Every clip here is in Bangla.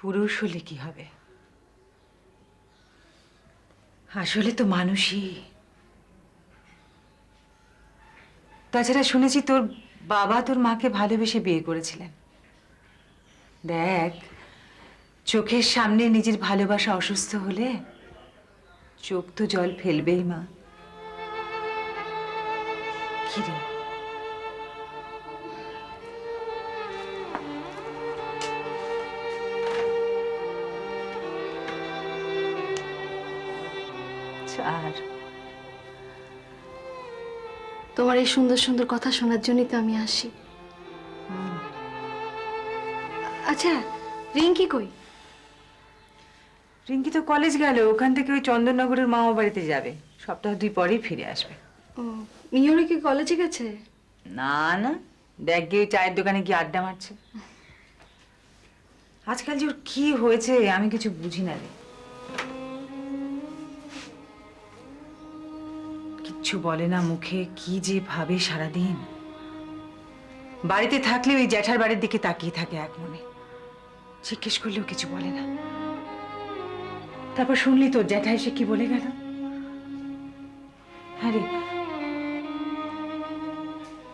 পুরুষ হলে কি হবে? আসলে তো মানুষই। তাছাড়া শুনেছি তোর বাবা তোর মাকে ভালোবেসে বিয়ে করেছিলেন। দেখ, চোখের সামনে নিজের ভালোবাসা অসুস্থ হলে চোখ তো জল ফেলবেই মা। কি রে? আর তোমার এই সুন্দর সুন্দর কথা শোনার জন্যই তো আমি আসি। আচ্ছা, রিঙ্কি কই? রিঙ্কি তো কলেজ গেল, ওখান থেকে ওই চন্দননগরের মামা বাড়িতে যাবে। সপ্তাহ 2 পরেই ফিরে আসবে। ও, মিহির কি কলেজে গেছে? না না, দেখ গিয়ে চায়ের দোকানে গিয়ে আড্ডা মারছে। আজকাল যে ওর কি হয়েছে আমি কিছু বুঝি না রে। কিচ্ছু বলে না মুখে, কি যে ভাবে সারাদিন। বাড়িতে থাকলে ওই জ্যাঠার বাড়ির দিকে তাকিয়ে থাকে এক মনে। জিজ্ঞেস করলেও কিছু বলে না। তারপর শুনলি তো জ্যাঠা এসে কি বলে গেল? হ্যাঁ রে,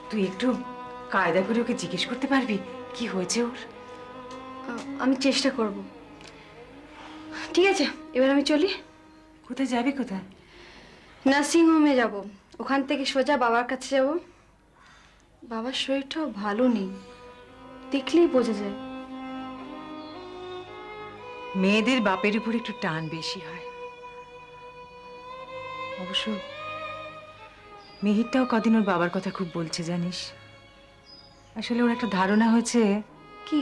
তুই একটু কায়দা করে ওকে জিজ্ঞেস করতে পারবি কি হয়েছে ওর? আমি চেষ্টা করব। ঠিক আছে, এবার আমি চলি। কোথায় যাবি? কোথায়? নার্সিং হোমে যাব। ওখান থেকে সোজা বাবার কাছে যাব। বাবার শরীরটাও ভালো নেই, দেখলেই বোঝা যায়। মেয়েদের বাপের উপর একটু টান বেশি হয়। অবশ্য মিহিরটাও কদিন ওর বাবার কথা খুব বলছে জানিস। আসলে ওর একটা ধারণা হয়েছে। কি?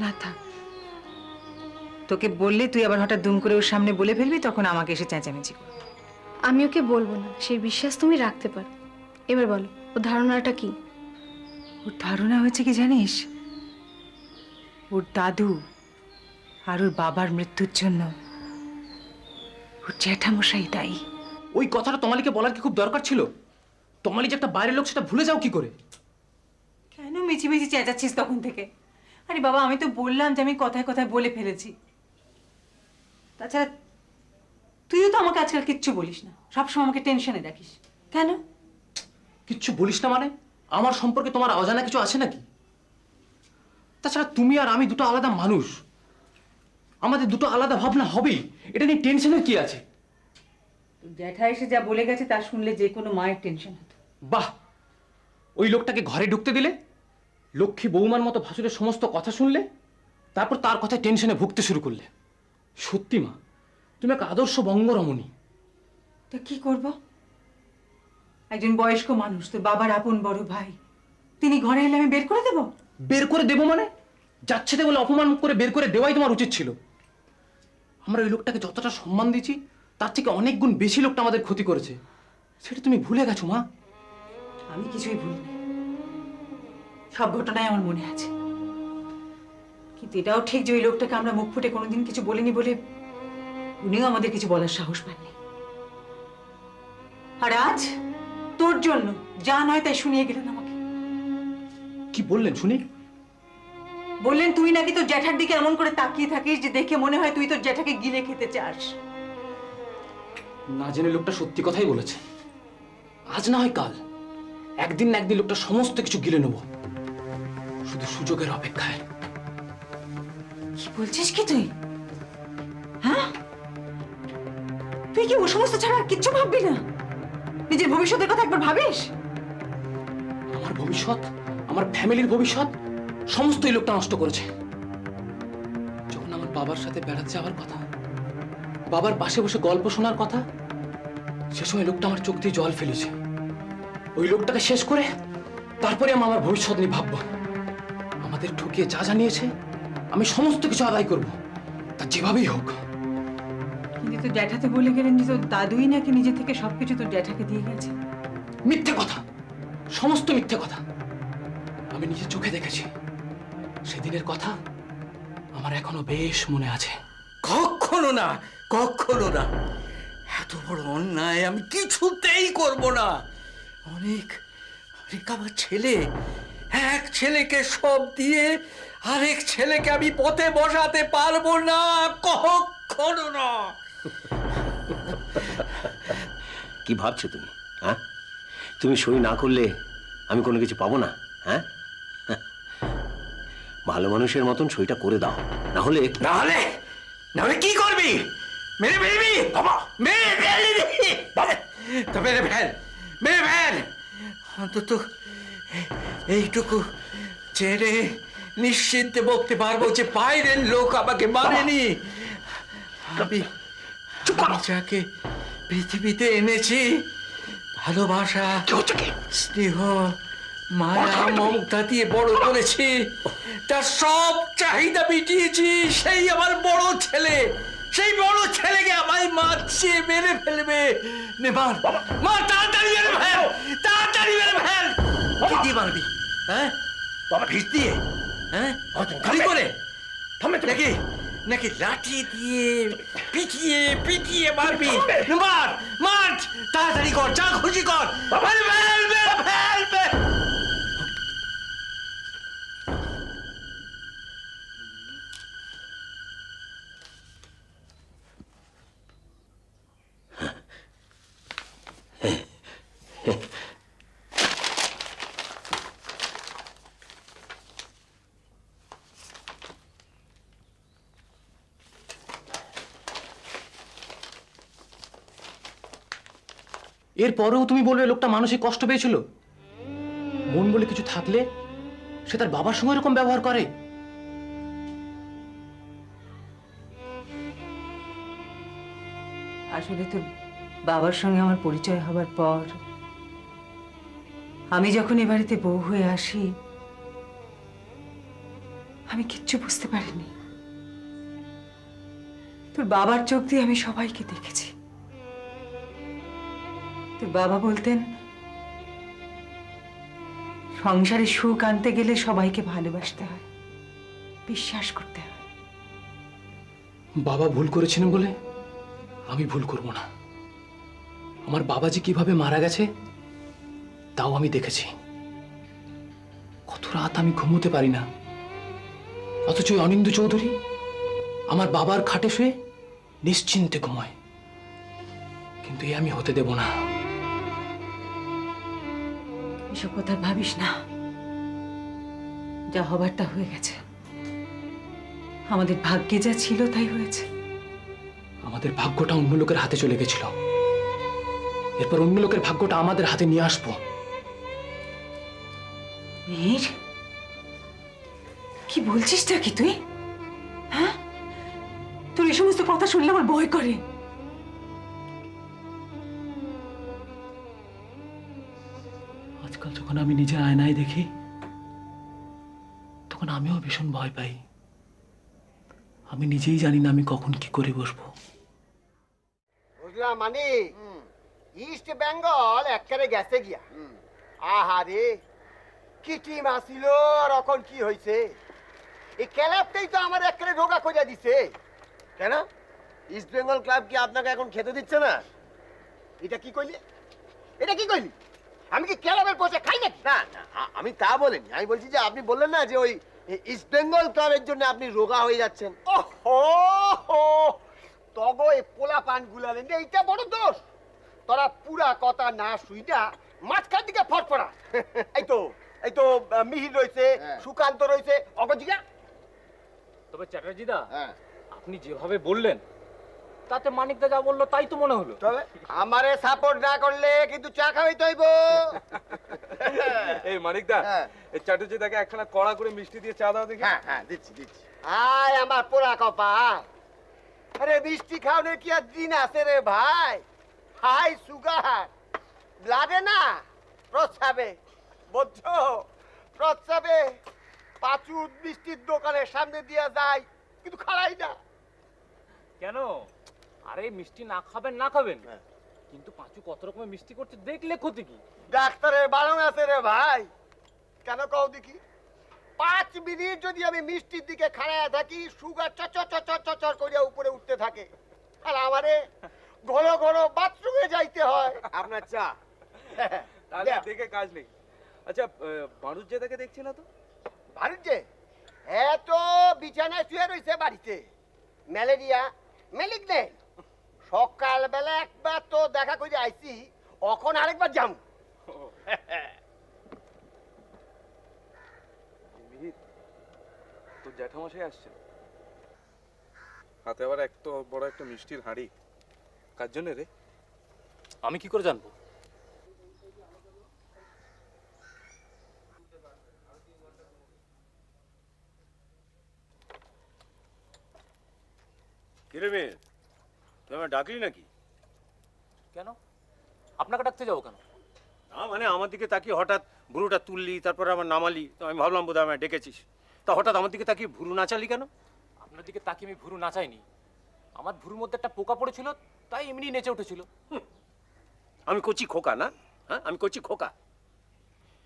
না থাক, তোকে বললে তুই আবার হঠাৎ দুম করে ওর সামনে বলে ফেলবি, তখন আমাকে এসে চেঁচামেচি করবি। আমি ওকে বলবো না, সেই বিশ্বাস তুমি রাখতে পারো। এবার বলো, ওর ধারণাটা কি? ওর ধারণা হয়েছে কি জানিস, ওর দাদু আর ওর বাবার মৃত্যুর জন্য ওর জ্যাঠামশাই দায়ী। ওই কথাটা তোমালিকে বলার কি খুব দরকার ছিল? তোমালি যে একটা বাইরের লোক সেটা ভুলে যাও কি করে? কেন মিছিমিছি চেঁচাচ্ছিস তখন থেকে? আরে বাবা, আমি তো বললাম যে আমি কথায় কথায় বলে ফেলেছি। তাছাড়া তুইও তো আমাকে আজকাল কিচ্ছু বলিস না, সবসময় আমাকে টেনশনে রাখিস। কেন? কিচ্ছু বলিস না মানে? আমার সম্পর্কে তোমার অজানা কিছু আছে নাকি? তাছাড়া তুমি আর আমি দুটো আলাদা মানুষ, আমাদের দুটো আলাদা ভাবনা হবেই, এটা নিয়ে টেনশনের কি আছে? জ্যাঠা এসে যা বলে গেছে তা শুনলে যে কোনো মায়ের টেনশন হতো। বাহ, ওই লোকটাকে ঘরে ঢুকতে দিলে, লক্ষ্মী বৌমার মতো ভাসুরের সমস্ত কথা শুনলে, তারপর তার কথায় টেনশনে ভুগতে শুরু করলে। সত্যি মা, তুমি এক আদর্শ বঙ্গরমণী। তা কি করব? একজন বয়স্ক মানুষ, তোর বাবার আপন বড় ভাই, তিনি ঘরে এলে আমি বের করে দেব? বের করে দেবো মানে? যাচ্ছে বলে অপমান করে বের করে দেওয়াই তোমার উচিত ছিল। আমরা ওই লোকটাকে যতটা সম্মান দিয়েছি তার থেকে অনেক গুণ বেশি লোকটা আমাদের ক্ষতি করেছে, সেটা তুমি ভুলে গেছো মা। আমি কিছুই ভুলিনি, সব ঘটনাই আমার মনে আছে। কিন্তু এটাও ঠিক যে ওই লোকটাকে আমরা মুখ ফুটে কোনোদিন কিছু বলিনি বলে উনিও আমাদের কিছু বলার সাহস পাননি। আর আজ তোর জন্য যা নয় তাই শুনিয়ে গেলেন আমাকে। কি বললেন শুনি? বললেন তুই নাকি তোর জ্যাঠার দিকে এমন করে তাকিয়ে থাকিস যে দেখে মনে হয় তুই তোর জ্যাঠাকে গিলে খেতে চাস। না জেনে লোকটা সত্যি কথাই বলেছে। আজ না হয় কাল, একদিন না একদিন লোকটা সমস্ত কিছু গিলে নেব, শুধু সুযোগের অপেক্ষায়। কি বলছিস কি তুই? হ্যাঁ, তুই কি ও সমস্ত ছাড়া আর কিচ্ছু ভাববি না? নিজের ভবিষ্যতের কথা একবার ভাবিস? আমার ভবিষ্যৎ, আমার ফ্যামিলির ভবিষ্যৎ সমস্ত এই লোকটা নষ্ট করেছে। যখন আমার বাবার সাথে বেড়াতে যাওয়ার কথা, বাবার পাশে বসে গল্প শোনার কথা, সে সময় লোকটা আমার চোখ দিয়ে জল ফেলেছে। ওই লোকটাকে শেষ করে তারপরে আমি আমার ভবিষ্যৎ নিয়ে ভাববো। আমাদের ঠকিয়ে যা জানিয়েছে আমি সমস্ত কিছু আদায় করব, তা যেভাবেই হোক। কিন্তু তোর জ্যাঠাতে বলে গেলেন যে তোর দাদুই নাকি নিজে থেকে সবকিছু তোর জ্যাঠাকে দিয়ে গেছে। মিথ্যে কথা, সমস্ত মিথ্যে কথা। আমি নিজের চোখে দেখেছি। সেদিনের কথা আমার এখনো বেশ মনে আছে। কখনো না, কখনো না, এত বড় অন্যায় আমি কিছুতেই করব না। অনেক আমার ছেলে, এক ছেলেকে সব দিয়ে আরেক ছেলেকে আমি পথে বসাতে পারবো না, কখনো না। কি ভাবছো তুমি? হ্যাঁ, তুমি সই না করলে আমি কোনো কিছু পাবো না? হ্যাঁ, ভালো মানুষের মতন সইটা করে দাও, না হলে নাহলে কি করবি? মেরে ফেলবি? বাবা মেরে ফেলবি? তো মেরে ফেল, মেরে ফেল। অন্তত এইটুকু ছেড়ে নিশ্চিন্তে বলতে পারবো যে বাইরের লোক আমাকে মারেনি। আমি যাকে পৃথিবীতে এনেছি, ভালোবাসা, স্নেহ, মায়া, মমতা দিয়ে বড় করেছি, তার সব চাহিদা মিটিয়েছি, সেই আমার বড় ছেলে। সেই বড় ছেলেকে আমায় মারছে, মেরে ফেলবে। নে মার, মার, তাড়াতাড়ি মেরে ফেল, তাড়াতাড়ি মেরে ফেল। কি দিয়ে মারবি? হ্যাঁ বাবা, ভিড় দিয়ে? হ্যাঁ খালি করে নাকি নাকি লাঠি দিয়ে পিটিয়ে পিটিয়ে মারবি? মার মার, তাড়াতাড়ি কর, যা খুশি কর। এরপরেও তুমি বলবে লোকটা মানসিক কষ্ট পেয়েছিল? মন বলে কিছু থাকলে সে তার বাবার সঙ্গে এরকম ব্যবহার করে? আসলে তোর বাবার সঙ্গে আমার পরিচয় হবার পর আমি যখন এ বাড়িতে বউ হয়ে আসি, আমি কিচ্ছু বুঝতে পারিনি। তোর বাবার চোখ দিয়ে আমি সবাইকে দেখেছি। তোর বাবা বলতেন, সংসারে সুখ আনতে গেলে সবাইকে ভালোবাসতে হয়, বিশ্বাস করতে হয়। বাবা ভুল করেছিলেন বলে আমি ভুল করব না। আমার বাবা যে কিভাবে মারা গেছে তাও আমি দেখেছি। কত রাত আমি ঘুমোতে পারি না, অথচ অনিন্দু চৌধুরী আমার বাবার খাটে শুয়ে নিশ্চিন্তে ঘুমায়। কিন্তু এ আমি হতে দেব না। এসব কথা ভাবিস না, যা হবার তা হয়ে গেছে। আমাদের ভাগ্যে যা ছিল তাই হয়েছে। আমাদের ভাগ্যটা অন্য লোকের হাতে চলে গেছিল, এরপর অন্য লোকের ভাগ্যটা আমাদের হাতে নিয়ে আসবো। মীর, কি বলছিসটা কি তুই? হ্যাঁ, তোর এই সমস্ত কথা শুনলে আমার ভয় করে। আজকাল যখন আমি নিজের আয়নায় দেখি তখন আমিও ভীষণ ভয় পাই। আমি নিজেই জানি না আমি কখন কি করে বসবো। বুঝলাম, মানে ইস্ট বেঙ্গল একেবারে গেছে গিয়া। আহারে, কি টিম আসিল আর এখন কি হয়েছে? এই ক্লাবটাই তো আমার একেবারে রোগা করে দিছে। কেন ইস্ট বেঙ্গল ক্লাব কি আপনাকে এখন খেতে দিচ্ছে না? এটা কি কইলি? এটা কি কইলি? আমি কি ক্লাবের পয়সা খাই নাকি? না না, আমি তা বলিনি। আমি বলছি যে আপনি বললেন না যে ওই ইস্ট বেঙ্গল ক্লাবের জন্য আপনি রোগা হয়ে যাচ্ছেন। ওহো, তগো এই পোলা পান গুলালেন, এইটা বড় দোষ। তোরা পুরা কথা না শুইটা মাঝখান দিকে ফটফড়া। এই তো মিহির রয়েছে, সুকান্ত রয়েছে, অগজিকা। তবে চ্যাটার্জিদা, আপনি যেভাবে বললেন তাতে মানিকদা যা বললো তাই তো মনে হলো। তবে আমারে সাপোর্ট না করলে কিন্তু চা খাওয়াই তৈব। এই মানিকদা, এই চ্যাটার্জিদাকে একখানা কড়া করে মিষ্টি দিয়ে চা দাও দেখি। হ্যাঁ দিচ্ছি। আয় আমার পোড়া কপাল। আরে মিষ্টি খাওয়ানোর কি আর দিন আছে রে ভাই? হাই সুগার ব্লাডে না, প্রস্রাবে। বুঝছো? প্রস্রাবে পাঁচু মিষ্টির দোকানের সামনে দিয়ে যায়, কিন্তু খাড়াই না। কেন? আরে মিষ্টি না খাবেন, কিন্তু পাঁচু কত রকমের মিষ্টি করছে দেখলে ক্ষতি কি? ডাক্তারের বারণ আছে রে ভাই। কেন কও দেখি? 5 মিনিট যদি আমি মিষ্টির দিকে খাড়ায় থাকি, সুগার চর করে উপরে উঠতে থাকে, আর আমারে ঘন ঘন বাথরুমে যাইতে হয়। আপনার চা তাহলে দেখে কাজ নেই। আচ্ছা, বারুজ্জেদাকে দেখছি না তো? বাড়িতে এত বিছানায় শুয়ে রয়েছে বাড়িতে, ম্যালেরিয়া মেলিক নেই। সকালবেলা একবার তো দেখা করে আইছি, এখন আরেকবার যাম। মিহির, তোর জ্যাঠামশাই আসছে, হাতে আবার এত বড় একটা মিষ্টির হাঁড়ি। কার জন্য রে? আমি কি করে জানবো? কিরে মেয়ে, তুই আমার ডাকলি নাকি? কেন? আপনাকে ডাকতে যাবো কেন? না মানে আমার দিকে তাকিয়ে হঠাৎ ভুরুটা তুললি, তারপরে আমার নামালি, তো আমি ভাবলাম বোধহয় আমায় ডেকেছিস। তা হঠাৎ আমার দিকে তাকিয়ে ভুরু নাচালি কেন? আপনার দিকে তাকিয়ে আমি ভুরু নাচাইনি। আমার ভুরুর মধ্যে একটা পোকা পড়েছিল, তাই এমনি নেচে উঠেছিল। আমি কচি খোকা না? হ্যাঁ, আমি কচি খোকা?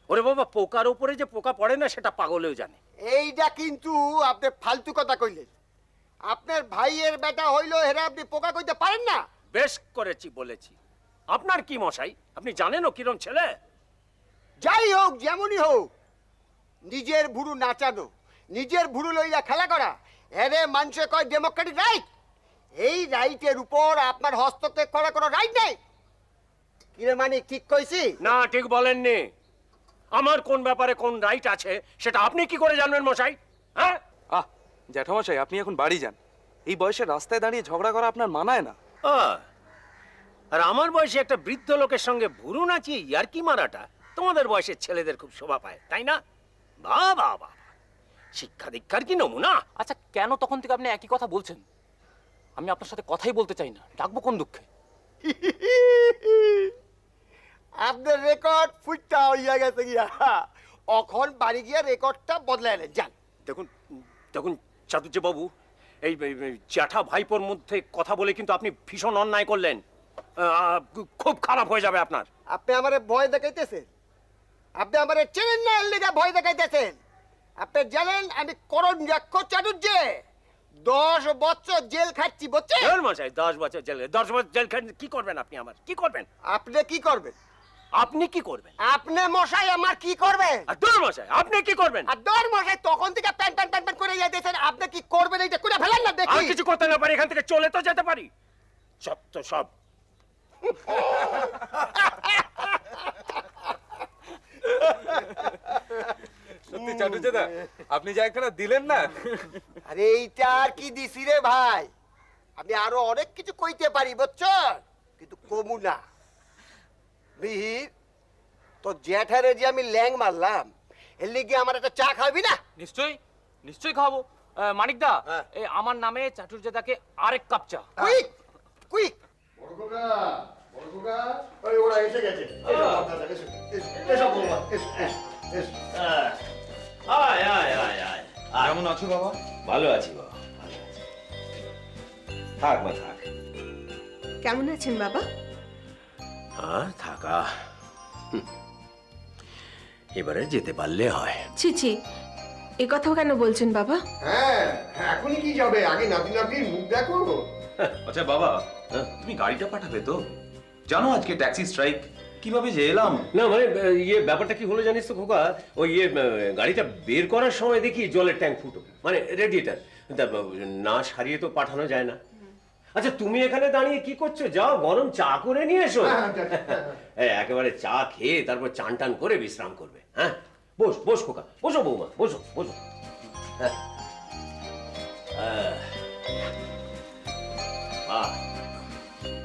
ওরে বাবা, পোকার উপরে যে পোকা পড়ে না সেটা পাগলেও জানে। এইটা কিন্তু আপনি ফালতু কথা কইলেন। আপনার ভাইয়ের বেটা হইলো, হেরা আপনি পোকা কইতে পারেন না? বেশ করেছি বলেছি। আপনার কি মশাই, আপনি জানেনও কিরম ছেলে? যাই হোক, যেমনই হোক, নিজের ভুরু নাচানো, নিজের ভুরু লইয়া খেলা করা, এরে মানুষে কয় ডেমোক্রেটিক রাইট। এই রাইটের উপর আপনার হস্তক্ষেপ করার কোনো রাইট নেই। কিরে মানিক, ঠিক কইছি? না, ঠিক বলেননি। আমার কোন ব্যাপারে কোন রাইট আছে সেটা আপনি কি করে জানবেন মশাই? হ্যাঁ, আহ জ্যাঠামশাই, আপনি এখন বাড়ি যান। এই বয়সে রাস্তায় দাঁড়িয়ে ঝগড়া করা আপনার মানায় না। আর আমার বয়সে একটা বৃদ্ধ লোকের সঙ্গে ভুরু নাচিয়ে ইয়ার্কি মারাটা তোমাদের বয়সের ছেলেদের খুব শোভা পায়, তাই না? বাহ বাহ বাহ, শিক্ষা দীক্ষার কি নমুনা! আচ্ছা, কেন তখন থেকে আপনি একই কথা বলছেন? আমি আপনার সাথে কথাই বলতে চাই না, ডাকবো কোন দুঃখে? আপনার রেকর্ড ফুটটা হইয়া গেছে গিয়া, এখন বাড়ি গিয়া রেকর্ডটা বদলাইলেন। যান। দেখুন দেখুন চাতুর্য বাবু, এই জ্যাঠা ভাইপোর মধ্যে কথা বলে কিন্তু আপনি ভীষণ অন্যায় করলেন। খুব খারাপ হয়ে যাবে আপনার। আপনি আমারে ভয় দেখাইতেছেন? আপনি আমারে চেনেন না, এর লেগে ভয় দেখাইতেছেন? আপনি জানেন আমি করণ যক্ষ চাটুর্যে 10 বছর জেল খাচ্ছি, বুঝছেন? জেল মশাই, 10 বছর জেল? 10 বছর জেল খান কি করবেন আপনি? আমার কি করবেন? আপনি কি করবেন? আপনি কি করবেন? আপনি মশাই আমার কি করবেন? আর দূর মশাই, আপনি কি করবেন? আর দর মশাই তখন থেকে প্যান প্যান প্যান প্যান করে যাইতেছেন। আপনি কি করবেন এইটা করে ফেলেন না দেখি। আর কিছু করতে না পারি, এখান থেকে চলে তো যেতে পারি। সব তো সব। সত্যি চাটুর্যদা, আপনি যা একখানা দিলেন না। আরে এইটা আর কি দিছি রে ভাই, আমি আরো অনেক কিছু কইতে পারি, বুঝছো, কিন্তু কমু না। মিহির, তো জ্যাঠারে যে আমি ল্যাং মারলাম, এর লিগে আমার একটা চা খাবি না? নিশ্চয়ই নিশ্চয়ই খাবো। মানিকদা, হ্যাঁ। এই আমার নামে চাটুর্যদাকে আরেক কাপ চা। Quick quick. ওই ওরা এসে গেছে। আয় আয় আয় আয়। কেমন আছো বাবা? ভালো আছি বাবা, ভালো আছি। থাক মা, থাক। কেমন আছেন বাবা? হ্যাঁ, থাকা। এবারে যেতে পারলে হয়। ছি ছি, এ কথাও কেন বলছেন বাবা? হ্যাঁ, এখনই কি যাবে? আগে নাতি নাতির মুখ দেখো। আচ্ছা বাবা, তুমি গাড়িটা পাঠাবে তো? জানো আজকে ট্যাক্সি স্ট্রাইক, কিভাবে যে এলাম। না মানে ব্যাপারটা কি হলো জানিস তো খোকা, ওই গাড়িটা বের করার সময় দেখি জলের ট্যাঙ্ক ফুটো, মানে রেডিয়েটার না সারিয়ে তো পাঠানো যায় না। আচ্ছা, তুমি এখানে দাঁড়িয়ে কি করছো? যাও গরম চা করে নিয়ে এসো। একেবারে চা খেয়ে তারপর চান টান করে বিশ্রাম করবে। হ্যাঁ, বস বস খোকা, বসো বৌমা, বসো বসো।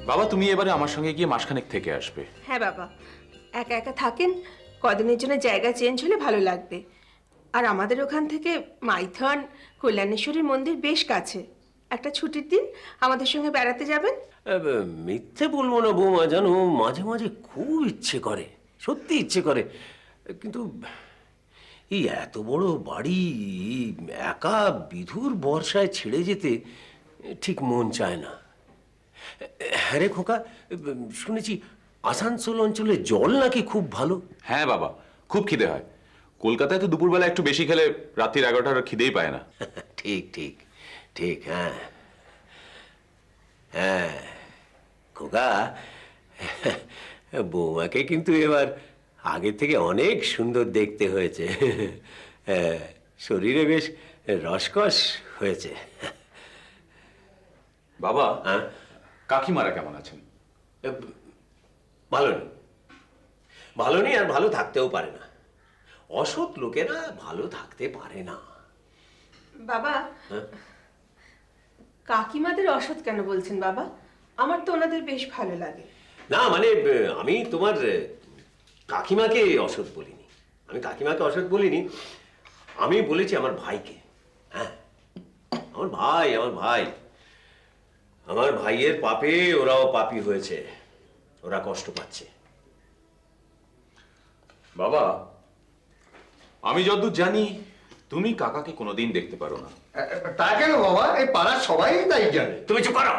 বাবা, তুমি এবারে আমার সঙ্গে গিয়ে মাসখানেক থেকে আসবে। হ্যাঁ বাবা, একা একা থাকেন, কদিনের জন্য জায়গা চেঞ্জ হলে ভালো লাগবে। আর আমাদের ওখান থেকে মাইথন কল্যাণেশ্বরীর মন্দির বেশ কাছে। একটা ছুটির দিন আমাদের সঙ্গে বেড়াতে যাবেন? মিথ্যে বলবো না বৌমা, জানো মাঝে মাঝে খুব ইচ্ছে করে, সত্যি ইচ্ছে করে, কিন্তু এই এত বড় বাড়ি একা বিধুর বর্ষায় ছেড়ে যেতে ঠিক মন চায় না। হ্যাঁ রে খোকা, শুনেছি আসানসোল অঞ্চলে জল নাকি খুব ভালো। হ্যাঁ বাবা, খুব খিদে হয়। কলকাতায় তো দুপুরবেলা একটু বেশি খেলে রাত্রির 11টার খিদেই পায় না। ঠিক ঠিক ঠিক। হ্যাঁ হ্যাঁ খোকা, বৌমাকে কিন্তু এবার আগে থেকে অনেক সুন্দর দেখতে হয়েছে। শরীরে বেশ রসকস হয়েছে। বাবা, হ্যাঁ, কাকিমারা কেমন আছেন? ভালো নেই, ভালো নেই, আর ভালো থাকতেও পারে না। অসৎ লোকেরা ভালো থাকতে পারে না। বাবা, হ্যাঁ? কাকিমাদের অসৎ কেন বলছেন বাবা? আমার তো ওনাদের বেশ ভালো লাগে। না মানে আমি তোমার কাকিমাকে অসৎ বলিনি, আমি কাকিমাকে অসৎ বলিনি, আমি বলেছি আমার ভাইকে। হ্যাঁ, আমার ভাই, আমার ভাইয়ের পাপে ওরাও পাপী হয়েছে, ওরা কষ্ট পাচ্ছে। বাবা, আমি যতদূর জানি তুমি কাকাকে কোনোদিন দেখতে পারো না। তা কেন বাবা? এই পাড়ার সবাই তাই জানে। তুমি চুপ করো,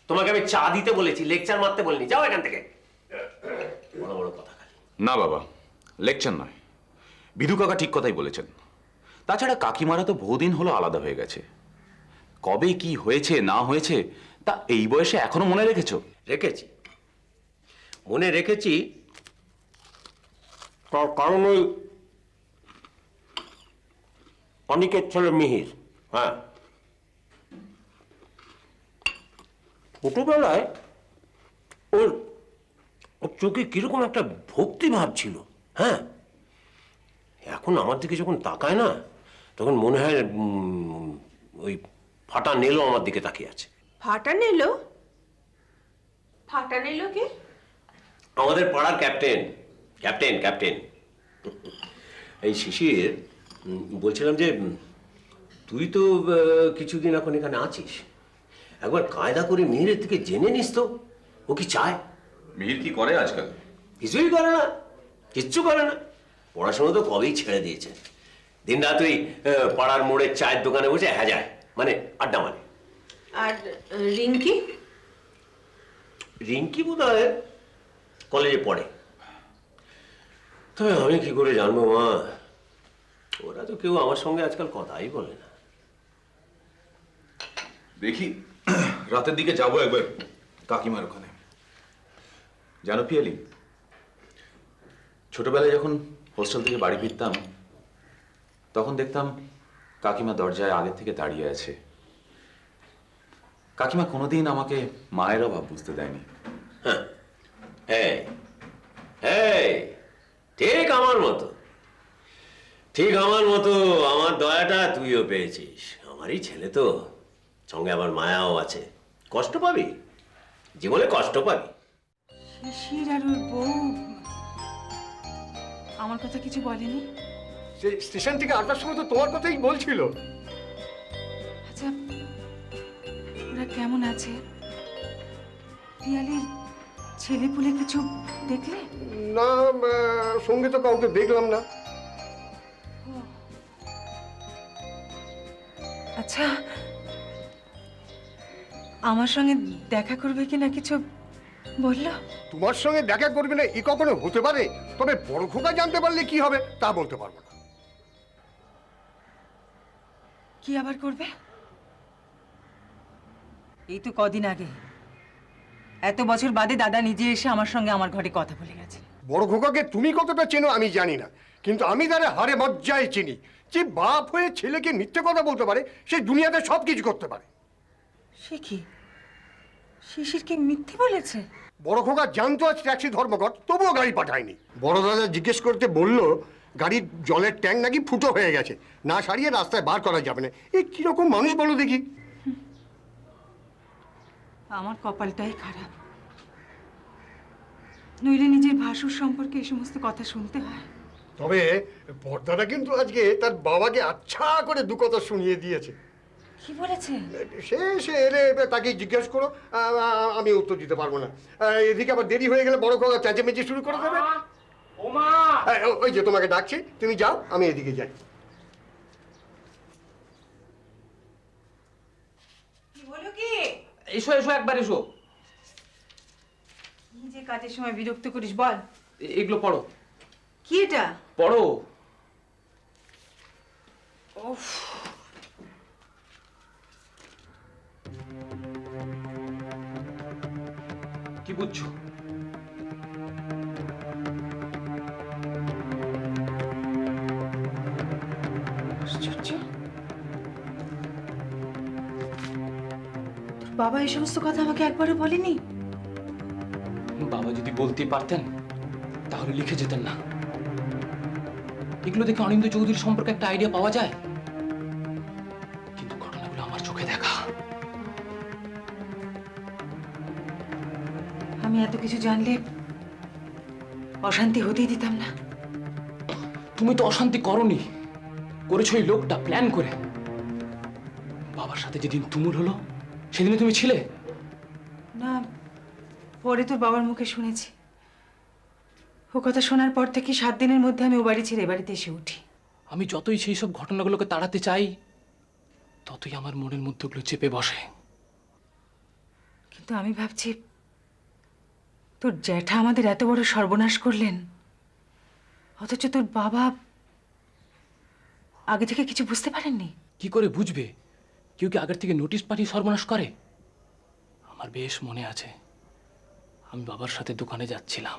তোমাকে আমি চা দিতে বলেছি, লেকচার মারতে বলিনি। যাও এখান থেকে, বড় বড় কথা খালি। না বাবা, লেকচার নয়, বিধু কাকা ঠিক কথাই বলেছেন। তাছাড়া কাকিমারা তো বহুদিন হলো আলাদা হয়ে গেছে, কবে কি হয়েছে না হয়েছে তা এই বয়সে এখনো মনে রেখেছো? রেখেছি, মনে রেখেছি, তার কারণ ওই অনিকের ছেলে মিহির। হ্যাঁ, ছোটবেলায় ওর চোখে কিরকম একটা ভক্তি ভাব ছিল। হ্যাঁ, এখন আমার দিকে যখন তাকায় না, তখন মনে হয় ওই ফাটা নেলো আমার দিকে তাকিয়ে আছে। ফাটা নিলো? ফাটা নিলো কে? আমাদের পাড়ার ক্যাপ্টেন। ক্যাপ্টেন ক্যাপ্টেন এই শিশির, বলছিলাম যে তুই তো কিছুদিন এখন এখানে আছিস, একবার কায়দা করে মিহিরের থেকে জেনে নিস তো ও কি চায়। মিহির কি করে আজকাল? কিছুই করে না, কিচ্ছু করে না। পড়াশোনা তো কবেই ছেড়ে দিয়েছে। দিন রাত ওই পাড়ার মোড়ের চায়ের দোকানে বসে হ্যাঁ যায়, মানে আড্ডা মারে। আর রিঙ্কি? রিঙ্কি বোধহয় কলেজে পড়ে। তবে আমি কি করে জানবো মা, ওরা তো কেউ আমার সঙ্গে আজকাল কথাই বলে না। দেখি রাতের দিকে যাবো একবার কাকিমার ওখানে। জানো পিয়ালি, ছোটবেলায় যখন হোস্টেল থেকে বাড়ি ফিরতাম তখন দেখতাম কাকিমা দরজায় আগে থেকে দাঁড়িয়ে আছে। কাকিমা কোনোদিন আমাকে মায়ের অভাব বুঝতে দেয়নি। হ্যাঁ, হ্যাঁ, ঠিক আমার মতো, ঠিক আমার মতো। আমার দয়াটা তুইও পেয়েছিস, আমারই ছেলে তো, সঙ্গে আমার মায়াও আছে। কষ্ট পাবি, জীবনে কষ্ট পাবি। শিশির আর ওর বউ আমার কথা কিছু বলেনি? সেই স্টেশন থেকে আসার সময় তো তোমার কথাই বলছিল। আচ্ছা, ওরা কেমন আছে? পিয়ালির ছেলে পুলে কিছু দেখলে? না, সঙ্গে তো কাউকে দেখলাম না। আচ্ছা, আমার সঙ্গে দেখা করবে কিনা কিছু বললো? তোমার সঙ্গে দেখা করবে না এ কখনো হতে পারে? তবে বড় খোকা জানতে পারলে কি হবে তা বলতে পারবো না। কি আবার করবে? এই তো কদিন আগে, এত বছর বাদে দাদা নিজে এসে আমার সঙ্গে আমার ঘরে কথা বলে গেছে। বড় খোকাকে তুমি কতটা চেনো আমি জানি না, কিন্তু আমি তারা হারে মজ্জায় চিনি। যে বাপ হয়ে ছেলেকে মিথ্যে কথা বলতে পারে সে দুনিয়াতে সব কিছু করতে পারে। সে কি শিশিরকে মিথ্যে বলেছে? বড় খোকা জানতো আজ ট্যাক্সি ধর্মঘট, তবুও গাড়ি পাঠায়নি। বড় দাদা জিজ্ঞেস করতে বলল গাড়ির জলের ট্যাঙ্ক নাকি ফুটো হয়ে গেছে, না সারিয়ে রাস্তায় বার করা যাবে না। এই কিরকম মানুষ বলো দেখি। আমার কপালটাই খারাপ, নইলে নিজের ভাসুর সম্পর্কে এই সমস্ত কথা শুনতে হয়। তবে বড়দাদা কিন্তু আজকে তার বাবাকে আচ্ছা করে দু কথা শুনিয়ে দিয়েছে। কি বলেছে? সে এলে তাকে জিজ্ঞেস করো, আমি উত্তর দিতে পারবো না। এদিকে আবার দেরি হয়ে গেলে বড় খোকা চেঁচামেচি শুরু করে দেবে। ওই যে তোমাকে ডাকছি, তুমি যাও, আমি এদিকে যাই। কি বলো কি? এসো এসো, একবার এসো। কি যে কাজের সময় বিরক্ত করিস বল। এগুলো পড়ো। কি এটা? পড়ো। উফ, কি বুঝছো? আশ্চর্য। বাবা এই সমস্ত কথা আমাকে একবারও বলেনি? বাবা যদি বলতে পারতেন তাহলে লিখে যেতেন না। এগুলো দেখে অনিন্দ্য চৌধুরী সম্পর্কে একটা আইডিয়া পাওয়া যায়, কিন্তু ঘটনাগুলো আমার চোখে দেখা। আমি এত কিছু জানলে অশান্তি হতেই দিতাম না। তুমি তো অশান্তি করনি, করেছো এই লোকটা প্ল্যান করে। বাবার সাথে যেদিন তুমুল হলো সেদিনে তুমি ছিলে না, পরে তোর বাবার মুখে শুনেছি। ও কথা শোনার পর থেকে 7 দিনের মধ্যে আমি ও বাড়ি ছেড়ে এ বাড়িতে এসে উঠি। আমি যতই সেই সব ঘটনাগুলোকে তাড়াতে চাই ততই আমার মনের মধ্যে ওগুলো চেপে বসে। কিন্তু আমি ভাবছি তোর জ্যাঠা আমাদের এত বড় সর্বনাশ করলেন, অথচ তোর বাবা আগে থেকে কিছু বুঝতে পারেননি। কি করে বুঝবে? কেউ কি আগের থেকে নোটিশ পাঠিয়ে সর্বনাশ করে? আমার বেশ মনে আছে, আমি বাবার সাথে দোকানে যাচ্ছিলাম।